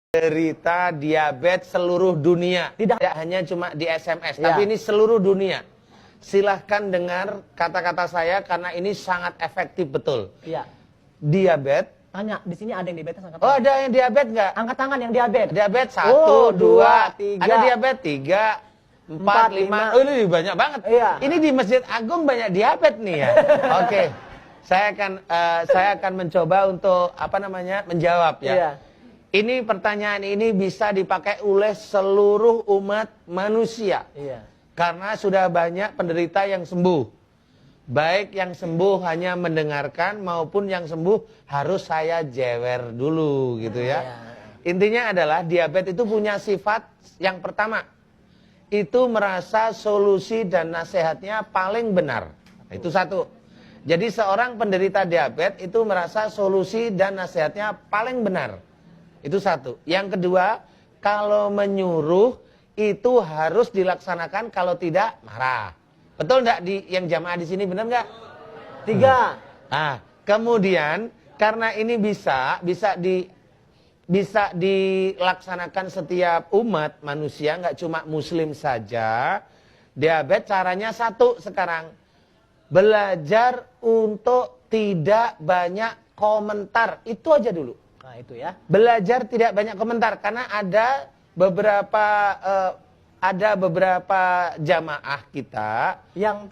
Derita diabetes seluruh dunia. Tidak hanya cuma di SMS, tapi ini seluruh dunia. Silahkan dengar kata-kata saya karena ini sangat efektif betul. Iya. Diabetes. Tanya, di sini ada yang diabetes angkat tangan. Oh, ada yang diabetes nggak? Angkat tangan yang diabetes. Diabetes 1, 2, 3. Ada diabetes 3, 4, 5. Oh, ini banyak banget. Iya. Ini di Masjid Agung banyak diabetes nih ya. Oke. Saya akan mencoba untuk menjawab ya. Iya. Ini pertanyaan ini bisa dipakai oleh seluruh umat manusia. Iya. Karena sudah banyak penderita yang sembuh. Baik yang sembuh hanya mendengarkan maupun yang sembuh harus saya jewer dulu gitu ya. Iya. Intinya adalah diabetes itu punya sifat yang pertama. Itu merasa solusi dan nasihatnya paling benar. Itu satu. Jadi seorang penderita diabetes itu merasa solusi dan nasihatnya paling benar. Itu satu. Yang kedua, kalau menyuruh itu harus dilaksanakan, kalau tidak marah. Betul enggak yang jamaah di sini, benar enggak? 3. Nah, kemudian karena ini bisa dilaksanakan setiap umat manusia, enggak cuma muslim saja. Diabetes caranya satu sekarang. Belajar untuk tidak banyak komentar. Itu aja dulu. Nah, itu ya. Belajar tidak banyak komentar karena ada beberapa jamaah kita yang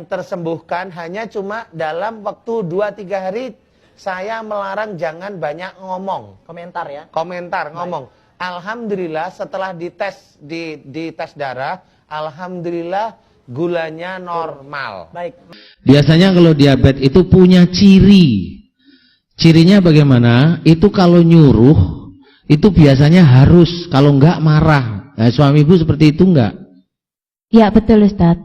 tersembuhkan hanya cuma dalam waktu 2-3 hari. Saya melarang jangan banyak ngomong. Komentar ya. Komentar, ngomong. Alhamdulillah setelah dites darah, alhamdulillah gulanya normal. Baik. Biasanya kalau diabetes itu punya ciri. Cirinya bagaimana? Itu kalau nyuruh, itu biasanya harus, kalau enggak marah. Nah, suami ibu seperti itu enggak? Ya betul Ustadz.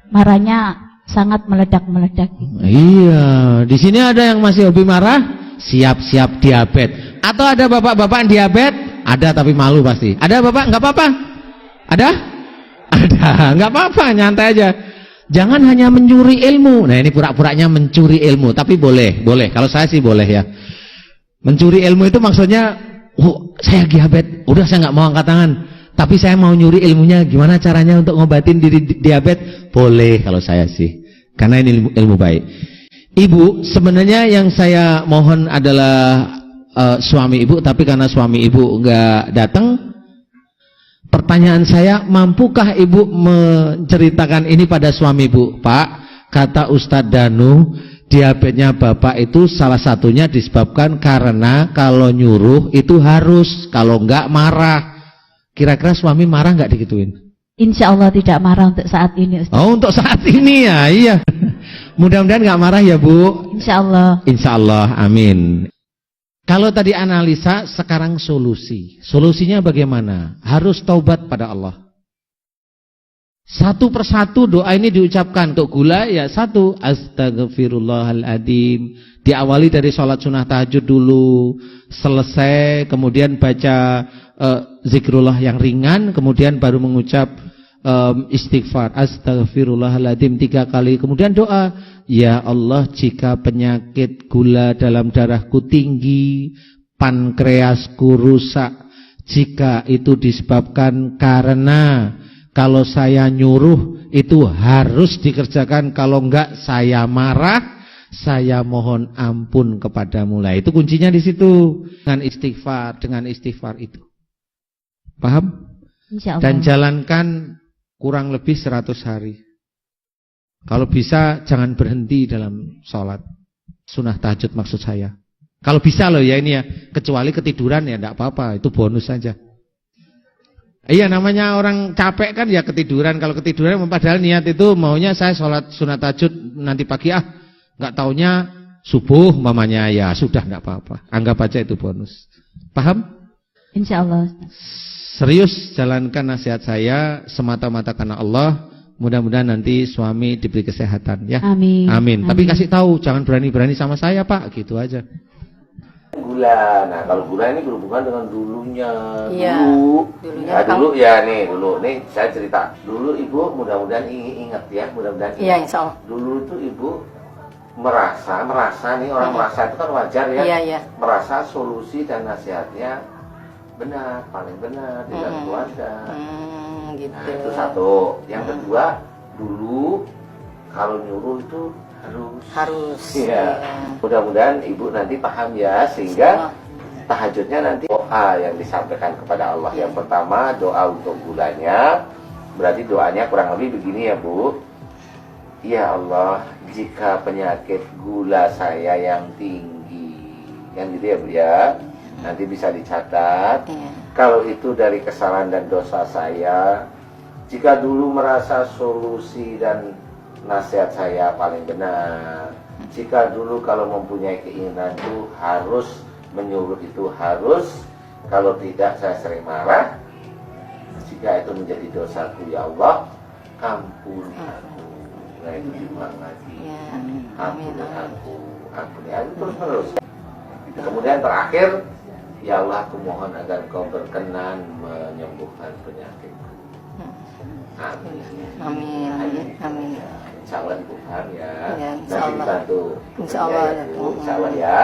Marahnya sangat meledak-meledak. Iya, di sini ada yang masih hobi marah, siap-siap diabetes. Atau ada bapak-bapak diabetes? Ada tapi malu pasti. Ada bapak? Enggak apa-apa? Ada? Ada, enggak apa-apa, nyantai aja. Jangan hanya mencuri ilmu. Nah, ini pura-puranya mencuri ilmu, tapi boleh. Kalau saya sih boleh ya. Mencuri ilmu itu maksudnya, saya diabetes, udah saya nggak mau angkat tangan, tapi saya mau nyuri ilmunya. Gimana caranya untuk ngobatin diri diabetes? Boleh kalau saya sih, karena ini ilmu baik. Ibu, sebenarnya yang saya mohon adalah suami ibu, tapi karena suami ibu nggak datang. Pertanyaan saya, mampukah ibu menceritakan ini pada suami ibu? Pak, kata Ustadz Danu, diabetesnya bapak itu salah satunya disebabkan karena kalau nyuruh itu harus, kalau enggak marah. Kira-kira suami marah enggak digituin? Insya Allah tidak marah untuk saat ini Ustadz. Oh, untuk saat ini ya, iya. Mudah-mudahan enggak marah ya Bu. Insya Allah. Insya Allah, amin. Kalau tadi analisa, sekarang solusi. Solusinya bagaimana? Harus taubat pada Allah. Satu persatu doa ini diucapkan. Untuk gula ya satu. Astaghfirullahaladzim. Diawali dari sholat sunnah tahajud dulu. Selesai, kemudian baca zikrullah yang ringan. Kemudian baru mengucap istighfar. Astaghfirullahaladzim 3 kali. Kemudian doa. Ya Allah, jika penyakit gula dalam darahku tinggi, pankreasku rusak, jika itu disebabkan karena kalau saya nyuruh itu harus dikerjakan, kalau enggak saya marah, saya mohon ampun kepadamu. Lah itu kuncinya di situ, dengan istighfar itu. Paham? Insya Allah. Dan jalankan kurang lebih 100 hari. Kalau bisa jangan berhenti dalam sholat sunnah tahajud maksud saya. Kalau bisa loh ya ini ya, kecuali ketiduran ya enggak apa-apa, itu bonus saja. Iya, namanya orang capek kan ya ketiduran. Kalau ketiduran padahal niat itu maunya saya sholat sunnah tahajud nanti pagi, enggak taunya subuh mamanya, ya sudah enggak apa-apa. Anggap aja itu bonus. Paham? Insya Allah. Serius jalankan nasihat saya semata-mata karena Allah. Mudah-mudahan nanti suami diberi kesehatan ya. Amin. Amin. Tapi kasih tahu, jangan berani-berani sama saya Pak, gitu aja. Gula, nah kalau gula ini berhubungan dengan dulunya. Iya. Dulunya. Nah, dulu ya nih, saya cerita. Dulu ibu mudah-mudahan ingat ya, mudah-mudahan. Iya, insya Allah. Dulu itu ibu merasa nih orang merasa itu kan wajar ya. Iya, iya. Merasa solusi dan nasihatnya benar, paling benar di dalam keluarga. Gitu. Nah, itu satu. Yang kedua, dulu kalau nyuruh itu harus. Iya. Mudah-mudahan ibu nanti paham ya, sehingga tahajudnya nanti doa yang disampaikan kepada Allah. Yang pertama doa untuk gulanya, berarti doanya kurang lebih begini ya Bu. Ya Allah, jika penyakit gula saya yang tinggi, kan gitu ya Bu ya, nanti bisa dicatat. Kalau itu dari kesalahan dan dosa saya, jika dulu merasa solusi dan nasihat saya paling benar, jika dulu kalau mempunyai keinginan itu harus menyuruh itu harus, kalau tidak saya sering marah, jika itu menjadi dosaku ya Allah, ampuni aku. Nah itu diulang lagi, ampuni aku, ampuni aku, terus. Kemudian terakhir, ya Allah aku mohon agar kau berkenan menyembuhkan penyakitku. Amin. Amin. Insya Allah ibu paham ya. Ya, insya Nanti Allah. dibantu. Insya Allah. Insya Allah ya.